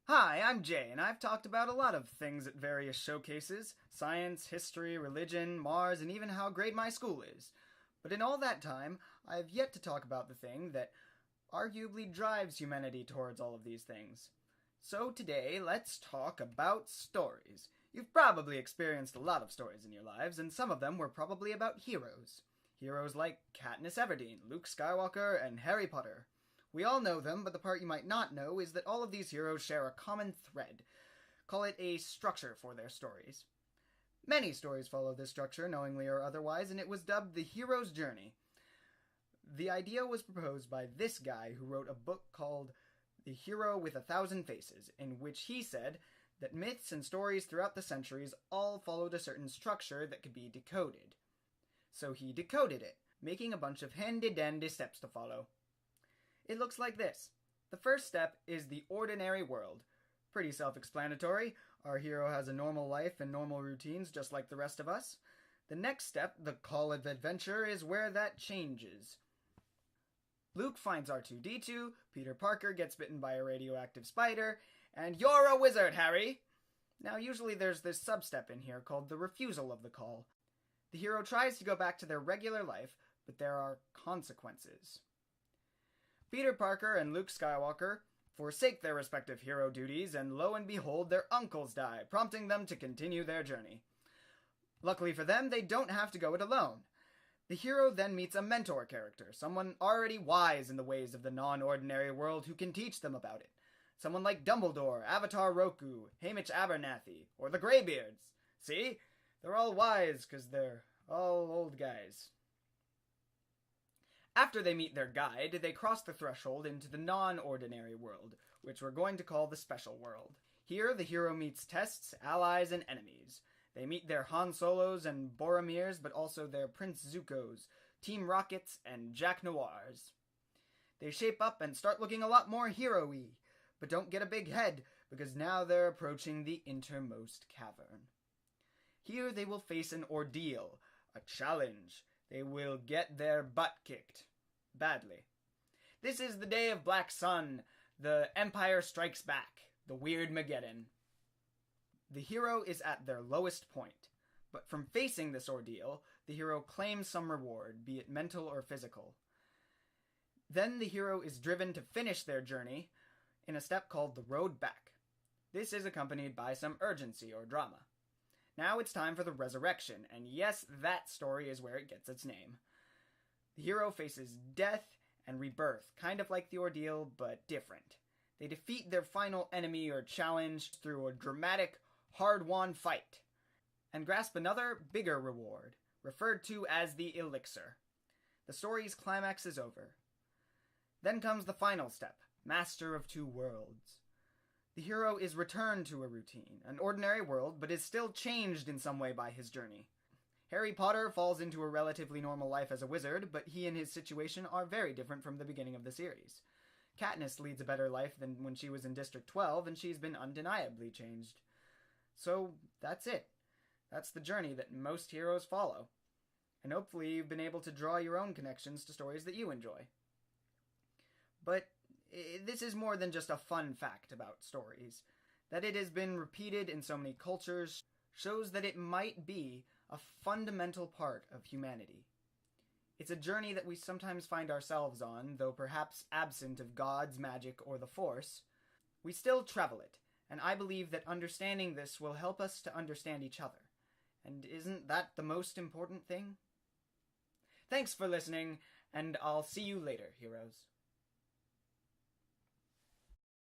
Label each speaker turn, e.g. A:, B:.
A: Hi, I'm Jay, and I've talked about a lot of things at various showcases: science, history, religion, Mars, and even how great my school is. But in all that time, I've yet to talk about the thing that arguably drives humanity towards all of these things. So today, let's talk about stories. You've probably experienced a lot of stories in your lives, and some of them were probably about heroes. Heroes like Katniss Everdeen, Luke Skywalker, and Harry Potter. We all know them, but the part you might not know is that all of these heroes share a common thread. Call it a structure for their stories. Many stories follow this structure, knowingly or otherwise, and it was dubbed the hero's journey. The idea was proposed by this guy who wrote a book called The Hero with 1,000 Faces, in which he said that myths and stories throughout the centuries all followed a certain structure that could be decoded. So he decoded it, making a bunch of handy-dandy steps to follow. It looks like this. The first step is the ordinary world. Pretty self-explanatory. Our hero has a normal life and normal routines just like the rest of us. The next step, the call of adventure, is where that changes. Luke finds R2-D2, Peter Parker gets bitten by a radioactive spider, and you're a wizard, Harry! Now usually there's this sub-step in here called the refusal of the call. The hero tries to go back to their regular life, but there are consequences. Peter Parker and Luke Skywalker forsake their respective hero duties, and lo and behold, their uncles die, prompting them to continue their journey. Luckily for them, they don't have to go it alone. The hero then meets a mentor character, someone already wise in the ways of the non-ordinary world who can teach them about it. Someone like Dumbledore, Avatar Roku, Haymitch Abernathy, or the Greybeards. See? They're all wise because they're all old guys. After they meet their guide, they cross the threshold into the non-ordinary world, which we're going to call the special world. Here, the hero meets tests, allies, and enemies. They meet their Han Solos and Boromirs, but also their Prince Zukos, Team Rockets, and Jack Noirs. They shape up and start looking a lot more hero-y, but don't get a big head, because now they're approaching the innermost cavern. Here they will face an ordeal, a challenge. They will get their butt kicked. Badly. This is the day of Black Sun. The Empire Strikes Back. The Weird Mageddon. The hero is at their lowest point. But from facing this ordeal, the hero claims some reward, be it mental or physical. Then the hero is driven to finish their journey in a step called the Road Back. This is accompanied by some urgency or drama. Now it's time for the resurrection, and yes, that story is where it gets its name. The hero faces death and rebirth, kind of like the ordeal, but different. They defeat their final enemy or challenge through a dramatic, hard-won fight, and grasp another, bigger reward, referred to as the elixir. The story's climax is over. Then comes the final step, Master of Two Worlds. The hero is returned to a routine, an ordinary world, but is still changed in some way by his journey. Harry Potter falls into a relatively normal life as a wizard, but he and his situation are very different from the beginning of the series. Katniss leads a better life than when she was in District 12, and she's been undeniably changed. So, that's it. That's the journey that most heroes follow. And hopefully you've been able to draw your own connections to stories that you enjoy. But this is more than just a fun fact about stories. That it has been repeated in so many cultures shows that it might be a fundamental part of humanity. It's a journey that we sometimes find ourselves on, though perhaps absent of gods, magic, or the Force. We still travel it, and I believe that understanding this will help us to understand each other. And isn't that the most important thing? Thanks for listening, and I'll see you later, heroes.